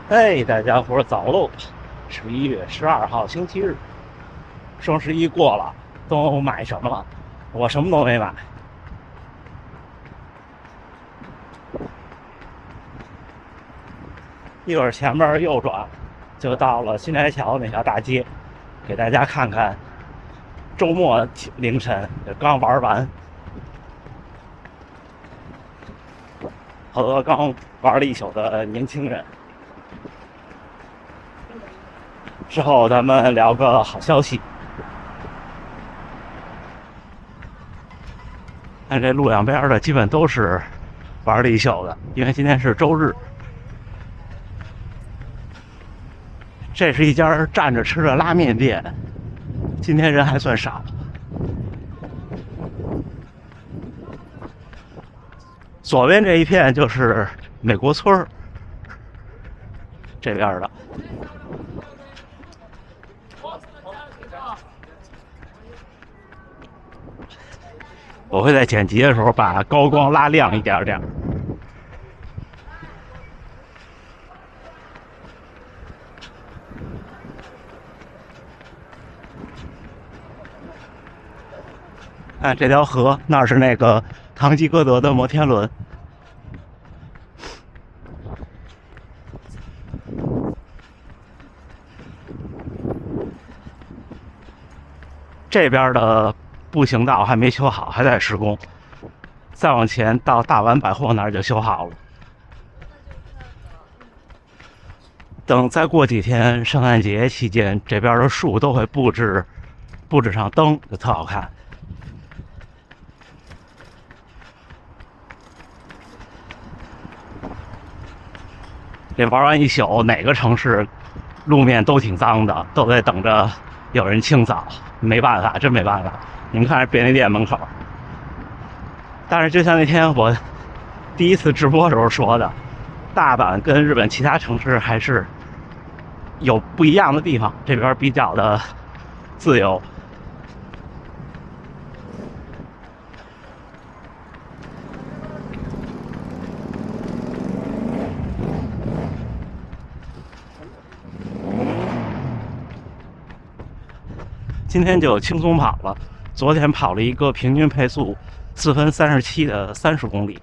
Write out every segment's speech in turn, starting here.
嘿，大家伙早喽！11月12号星期日，双十一过了，都买什么了？我什么都没买。一会儿前面右转，就到了新斋桥那条大街，给大家看看周末凌晨刚玩完，好多刚玩了一宿的年轻人。之后咱们聊个好消息。看这路两边的基本都是玩了一宿的，因为今天是周日。这是一家站着吃的拉面店，今天人还算少。左边这一片就是美国村这边的。我会在剪辑的时候把高光拉亮一点点。看这条河，那是那个堂吉诃德的摩天轮。这边的步行道还没修好，还在施工。再往前到大丸百货那儿就修好了。等再过几天圣诞节期间，这边的树都会布置上灯，就特好看。这玩完一宿，哪个城市路面都挺脏的，都得等着有人清扫。没办法，真没办法。你们看这便利店门口，但是就像那天我第一次直播的时候说的，大阪跟日本其他城市还是有不一样的地方，这边比较的自由。今天就轻松跑了，昨天跑了一个平均配速4分37的30公里，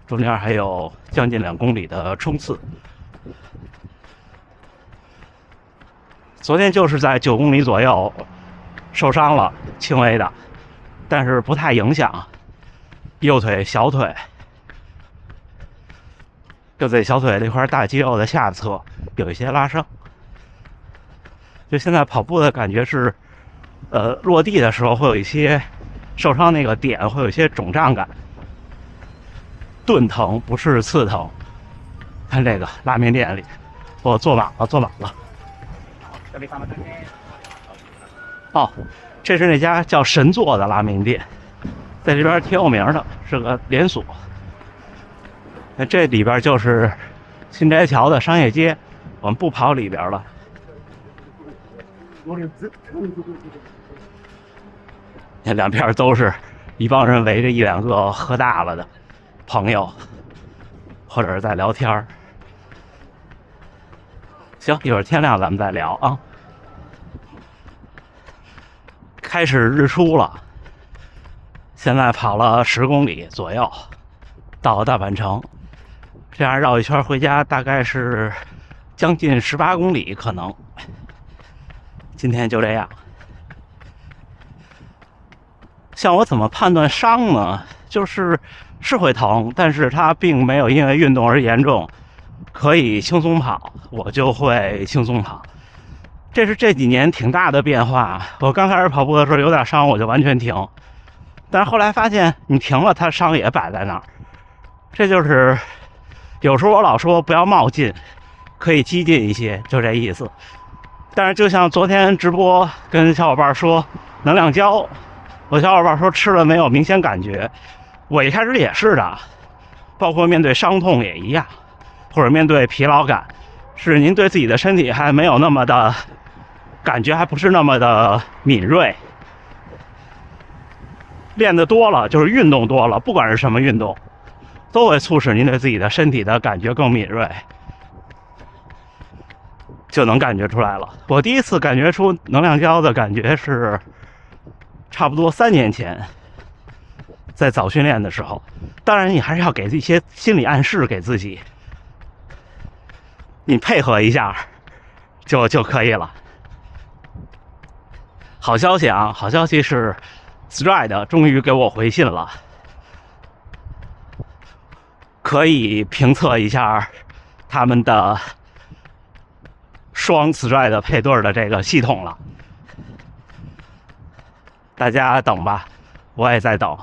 中间还有将近2公里的冲刺。昨天就是在9公里左右受伤了，轻微的，但是不太影响。右腿、小腿，就在小腿这块大肌肉的下侧有一些拉伤。就现在跑步的感觉是，落地的时候会有一些受伤那个点会有一些肿胀感，钝疼不是刺疼。看这个拉面店里，我坐满了。哦，这是那家叫神作的拉面店，在这边挺有名的，是个连锁。这里边就是新斋桥的商业街，我们不跑里边了。那两边都是一帮人围着一两个喝大了的朋友，或者是在聊天。行，一会儿天亮咱们再聊啊。开始日出了，现在跑了10公里左右，到了大阪城。这样绕一圈回家，大概是将近18公里，可能。今天就这样。像我怎么判断伤呢？就是会疼，但是它并没有因为运动而严重，可以轻松跑，我就会轻松跑。这是这几年挺大的变化。我刚开始跑步的时候有点伤，我就完全停，但是后来发现你停了，它伤也摆在那儿。这就是有时候我老说不要冒进，可以激进一些，就这意思。但是就像昨天直播跟小伙伴说能量胶，我小伙伴说吃了没有明显感觉，我一开始也是的，包括面对伤痛也一样，或者面对疲劳感，是您对自己的身体还没有那么的感觉，还不是那么的敏锐。练得多了，就是运动多了，不管是什么运动，都会促使您对自己的身体的感觉更敏锐。就能感觉出来了。我第一次感觉出能量胶的感觉是差不多3年前，在早训练的时候。当然，你还是要给一些心理暗示给自己，你配合一下就可以了。好消息啊，好消息是 Stride 终于给我回信了，可以评测一下他们的双 Stride 配对的这个系统了。大家等吧，我也在等。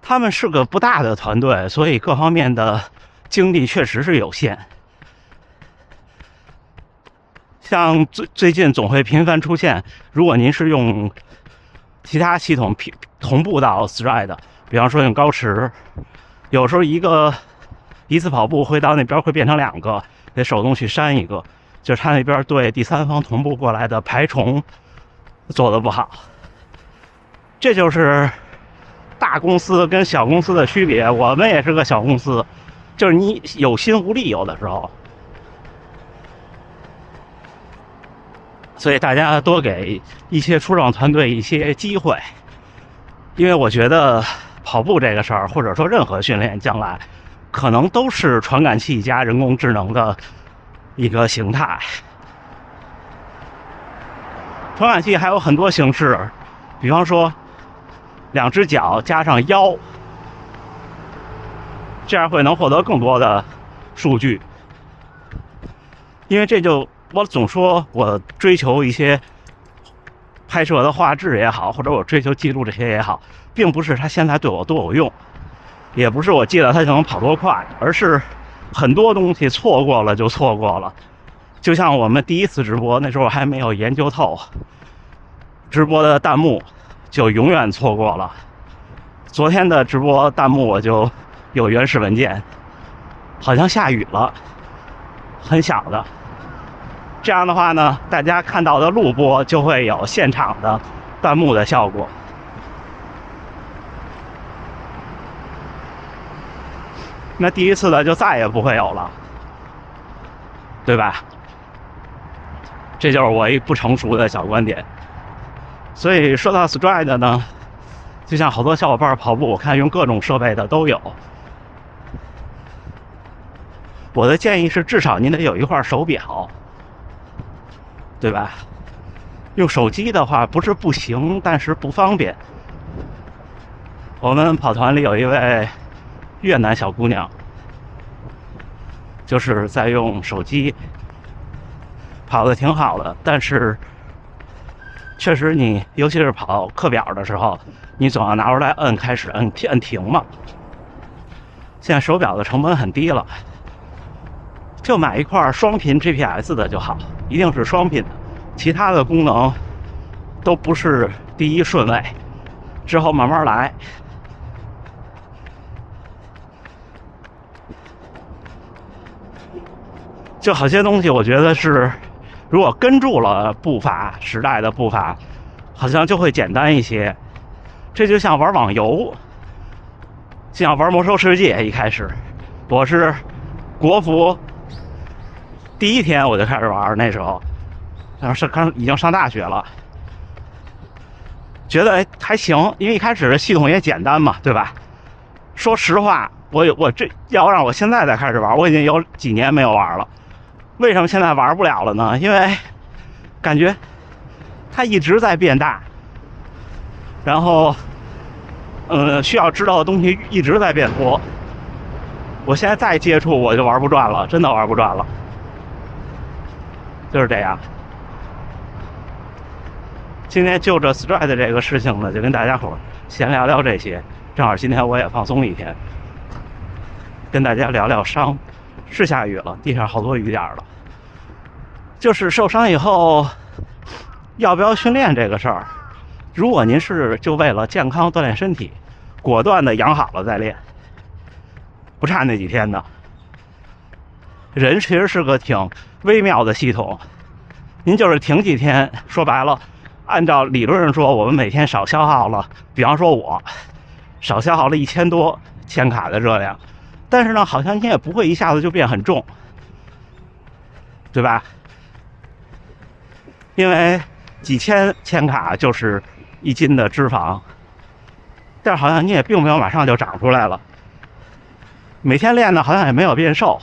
他们是个不大的团队，所以各方面的精力确实是有限。像最近总会频繁出现，如果您是用其他系统同步到 Stride， 比方说用高驰，有时候一次跑步会到那边会变成2个，得手动去删一个，就是他那边对第三方同步过来的排重做得不好。这就是大公司跟小公司的区别。我们也是个小公司，就是你有心无力，有的时候。所以大家多给一些初创团队一些机会，因为我觉得跑步这个事儿，或者说任何训练，将来可能都是传感器加人工智能的一个形态。传感器还有很多形式，比方说2只脚加上腰，这样会能获得更多的数据。因为我总说我追求一些拍摄的画质也好，或者我追求记录这些也好，并不是它现在对我多有用，也不是我记得它就能跑多快，而是很多东西错过了就错过了。就像我们第一次直播，那时候还没有研究透直播的弹幕，就永远错过了。昨天的直播弹幕我就有原始文件，好像下雨了，很小的。这样的话呢，大家看到的录播就会有现场的弹幕的效果。那第一次的就再也不会有了，对吧？这就是我一不成熟的小观点。所以说到 Stride 呢，就像好多小伙伴跑步，我看用各种设备的都有。我的建议是，至少您得有一块手表，对吧？用手机的话不是不行，但是不方便。我们跑团里有一位越南小姑娘，就是在用手机跑得挺好的，但是确实你尤其是跑课表的时候，你总要拿出来摁开始摁停嘛。现在手表的成本很低了，就买一块双频 GPS 的就好，一定是双频的，其他的功能都不是第一顺位，之后慢慢来。就好些东西我觉得是，如果跟住了步伐时代的步伐，好像就会简单一些。这就像玩网游，像玩魔兽世界。一开始我是国服第1天我就开始玩，那时候已经上大学了，觉得还行，因为一开始系统也简单嘛，对吧？说实话，我这要让我现在再开始玩，我已经有几年没有玩了。为什么现在玩不了了呢？因为感觉它一直在变大，然后需要知道的东西一直在变多。我现在再接触我就玩不转了，真的玩不转了，就是这样。今天就着 Stride 这个事情呢，就跟大家伙闲聊聊这些。正好今天我也放松一天，跟大家聊聊伤。是下雨了，地上好多雨点了。就是受伤以后要不要训练这个事儿，如果您是就为了健康锻炼身体，果断的养好了再练，不差那几天的。人其实是个挺微妙的系统，您就是停几天，说白了，按照理论上说，我们每天少消耗了，比方说我少消耗了1000多千卡的热量，但是呢，好像你也不会一下子就变很重。对吧？因为几千千卡就是1斤的脂肪，但是好像你也并没有马上就长出来了。每天练呢，好像也没有变瘦，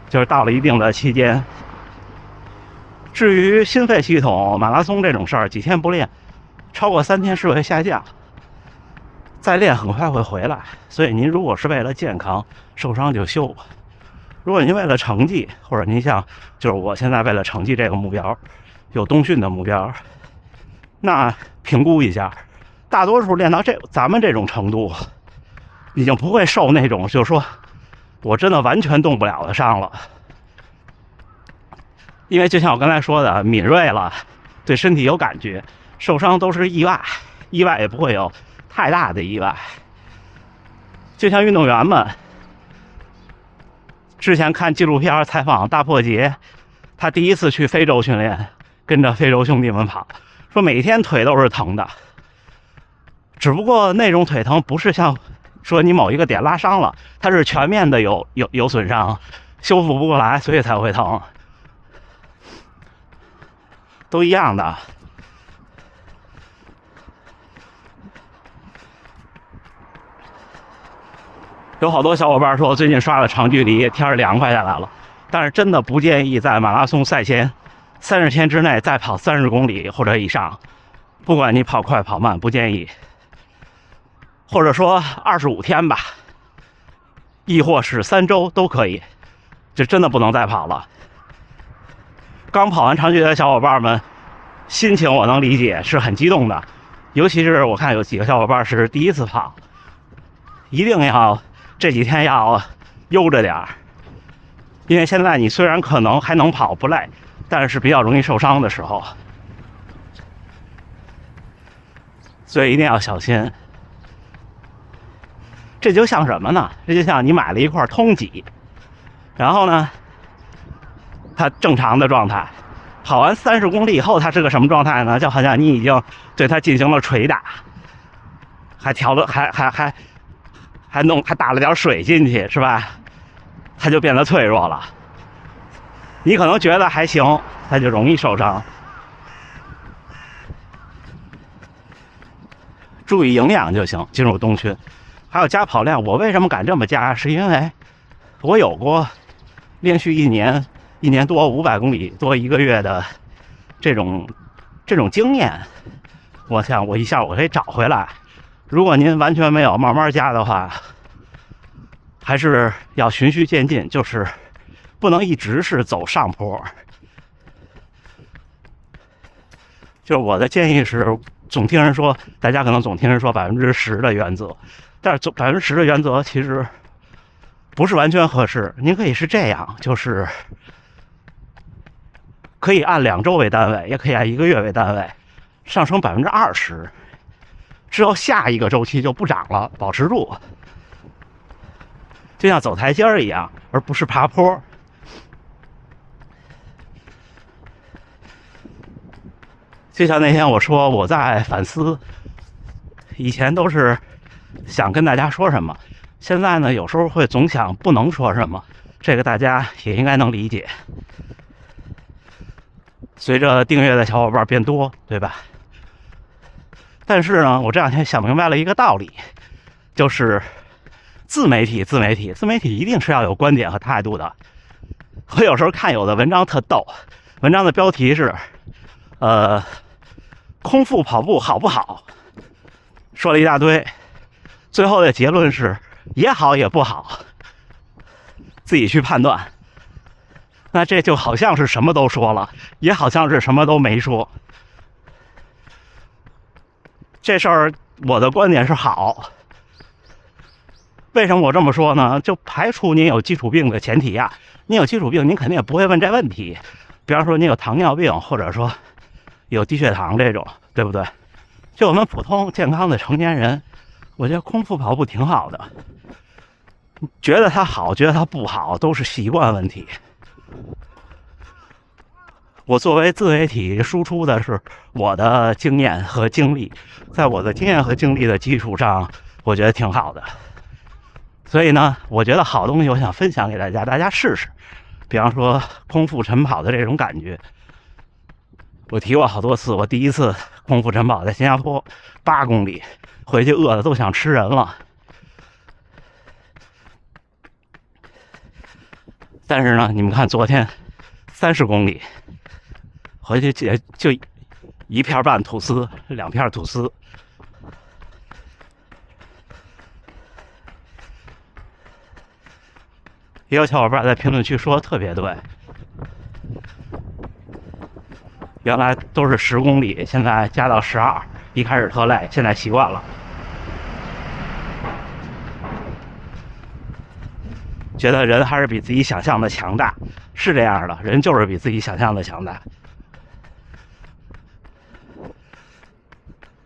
就是到了一定的期间。至于心肺系统、马拉松这种事儿，几天不练，超过3天是会下降，再练很快会回来。所以您如果是为了健康，受伤就休；如果您为了成绩，或者您像就是我现在为了成绩这个目标，有冬训的目标，那评估一下，大多数练到咱们这种程度，已经不会受那种就是说我真的完全动不了的伤了。因为就像我刚才说的，敏锐了，对身体有感觉，受伤都是意外，意外也不会有太大的意外。就像运动员们，之前看纪录片采访大破节，他第一次去非洲训练，跟着非洲兄弟们跑，说每天腿都是疼的，只不过那种腿疼不是像说你某一个点拉伤了，它是全面的有损伤，修复不过来，所以才会疼。都一样的。有好多小伙伴说，我最近刷了长距离，天儿凉快下来了，但是真的不建议在马拉松赛前30天之内再跑30公里或者以上，不管你跑快跑慢，不建议。或者说25天吧，亦或是3周都可以，就真的不能再跑了。刚跑完长距离的小伙伴们，心情我能理解，是很激动的。尤其是我看有几个小伙伴是第一次跑，一定要这几天要悠着点儿，因为现在你虽然可能还能跑不累，但是比较容易受伤的时候，所以一定要小心。这就像什么呢？这就像你买了一块通脊，然后呢，它正常的状态，跑完30公里以后，它是个什么状态呢？就好像你已经对它进行了捶打，还调了，还打了点水进去，是吧？它就变得脆弱了。你可能觉得还行，它就容易受伤。注意营养就行。进入冬训，还有加跑量。我为什么敢这么加？是因为我有过连续1年多500公里多1个月的这种经验。我想我一下我可以找回来。如果您完全没有，慢慢加的话，还是要循序渐进，就是不能一直是走上坡。就是我的建议是，总听人说，大家可能总听人说10%的原则，但是10%的原则其实不是完全合适。您可以是这样，就是可以按2周为单位，也可以按1个月为单位，上升20%，之后下一个周期就不涨了，保持住，就像走台阶一样，而不是爬坡。就像那天我说我在反思，以前都是想跟大家说什么，现在呢有时候会总想不能说什么，这个大家也应该能理解。随着订阅的小伙伴变多，对吧？但是呢，我这2天想明白了一个道理，就是自媒体一定是要有观点和态度的。我有时候看有的文章特逗，文章的标题是空腹跑步好不好，说了一大堆，最后的结论是也好也不好，自己去判断。那这就好像是什么都说了，也好像是什么都没说。这事儿我的观点是好。为什么我这么说呢？就排除您有基础病的前提呀。您有基础病，您肯定也不会问这问题。比方说您有糖尿病，或者说有低血糖这种，对不对？就我们普通健康的成年人，我觉得空腹跑步挺好的。觉得它好，觉得它不好，都是习惯问题。我作为自媒体输出的是我的经验和经历，在我的经验和经历的基础上，我觉得挺好的。所以呢，我觉得好东西我想分享给大家，大家试试。比方说空腹晨跑的这种感觉。我提过好多次，我第一次空腹晨跑在新加坡8公里，回去饿的都想吃人了。但是呢，你们看昨天30公里，回去就1片半吐司，2片吐司。也有小伙伴在评论区说的特别对，原来都是10公里，现在加到12，一开始特累，现在习惯了。觉得人还是比自己想象的强大，是这样的，人就是比自己想象的强大。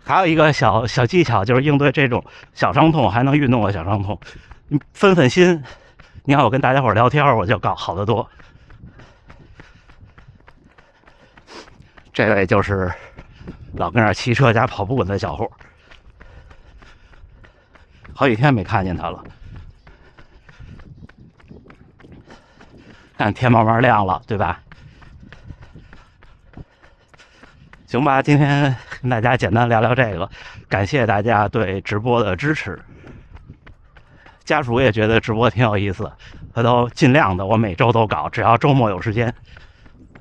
还有一个小技巧，就是应对这种小伤痛还能运动的小伤痛，你分心。你看我跟大家伙聊天，我就搞好得多。这位就是老跟那骑车加跑步的小伙，好几天没看见他了。看天慢慢亮了，对吧？行吧，今天跟大家简单聊聊这个，感谢大家对直播的支持。家属也觉得直播挺有意思，他都尽量的，我每周都搞，只要周末有时间，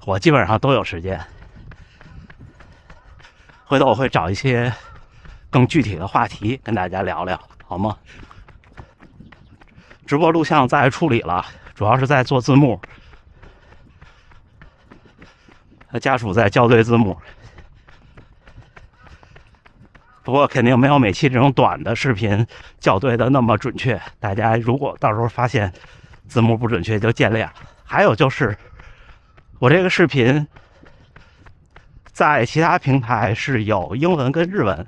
我基本上都有时间。回头我会找一些更具体的话题跟大家聊聊，好吗？直播录像在处理了，主要是在做字幕，家属在校对字幕。不过肯定没有每期这种短的视频校对的那么准确，大家如果到时候发现字幕不准确就见谅。还有就是我这个视频在其他平台是有英文跟日文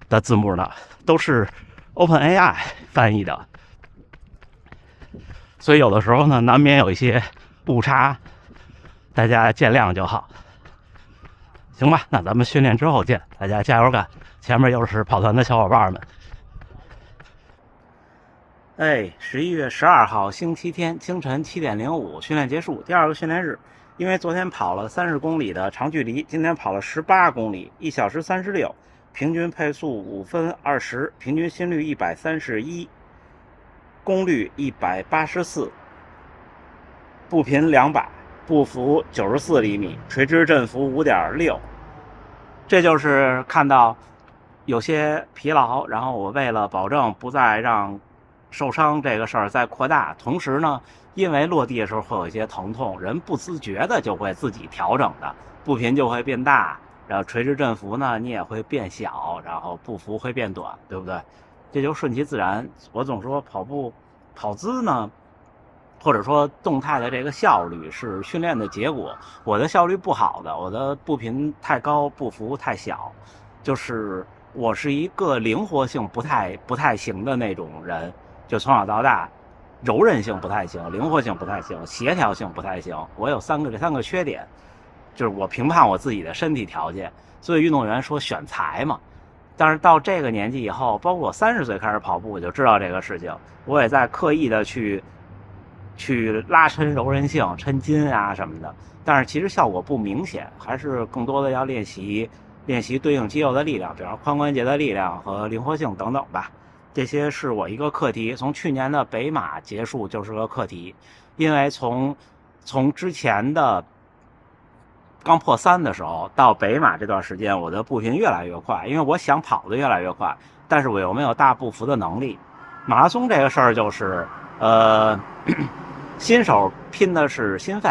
的字幕的，都是 OpenAI 翻译的，所以有的时候呢难免有一些误差，大家见谅就好。行吧，那咱们训练之后见，大家加油干！前面又是跑团的小伙伴们。11月12号星期天清晨7点05训练结束，第2个训练日。因为昨天跑了30公里的长距离，今天跑了18公里，1小时36，平均配速5分20，平均心率131，功率184，步频200，步幅94厘米，垂直振幅5.6。这就是看到有些疲劳，然后我为了保证不再让受伤这个事儿再扩大，同时呢，因为落地的时候会有一些疼痛，人不自觉的就会自己调整的，步频就会变大，然后垂直振幅呢你也会变小，然后步幅会变短，对不对？这就顺其自然。我总说跑步跑姿呢，或者说动态的这个效率是训练的结果。我的效率不好的，我的步频太高，步幅太小，就是我是一个灵活性不太行的那种人，就从小到大柔韧性不太行，灵活性不太行，协调性不太行。我有这三个缺点，就是我评判我自己的身体条件。所以运动员说选材嘛，但是到这个年纪以后，包括我30岁开始跑步，我就知道这个事情，我也在刻意的去拉伸柔韧性、抻筋啊什么的，但是其实效果不明显，还是更多的要练习对应肌肉的力量，比方髋关节的力量和灵活性等等吧。这些是我一个课题，从去年的北马结束就是个课题，因为从之前的刚破3的时候到北马这段时间，我的步频越来越快，因为我想跑得越来越快，但是我又没有大步幅的能力。马拉松这个事儿就是新手拼的是心肺，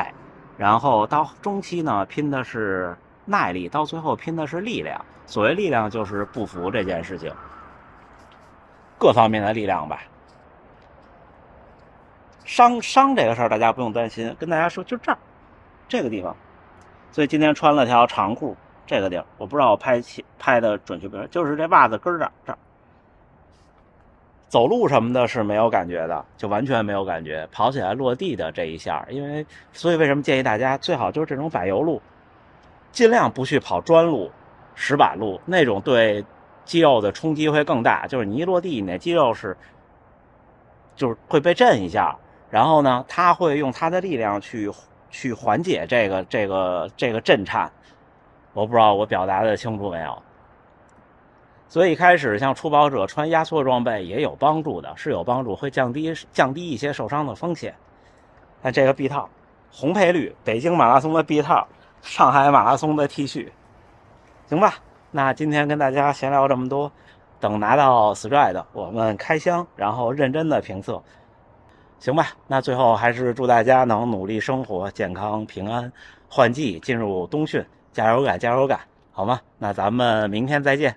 然后到中期呢拼的是耐力，到最后拼的是力量。所谓力量就是步幅这件事情，各方面的力量吧。伤这个事儿大家不用担心，跟大家说就这儿这个地方。所以今天穿了条长裤，这个地儿我不知道我拍的准确不准，就是这袜子跟这儿。走路什么的是没有感觉的，就完全没有感觉。跑起来落地的这一下，所以为什么建议大家最好就是这种柏油路，尽量不去跑砖路、石板路，那种对肌肉的冲击会更大。就是你一落地，你的肌肉就是会被震一下，然后呢，它会用它的力量去去缓解这个震颤。我不知道我表达的清楚没有。所以一开始像初跑者穿压缩装备也有帮助的，是有帮助，会降低一些受伤的风险。看这个臂套，红配绿，北京马拉松的臂套，上海马拉松的 T 恤，行吧？那今天跟大家闲聊这么多，等拿到 Stride 我们开箱，然后认真的评测，行吧？那最后还是祝大家能努力生活，健康平安。换季进入冬训，加油干，加油干，好吗？那咱们明天再见。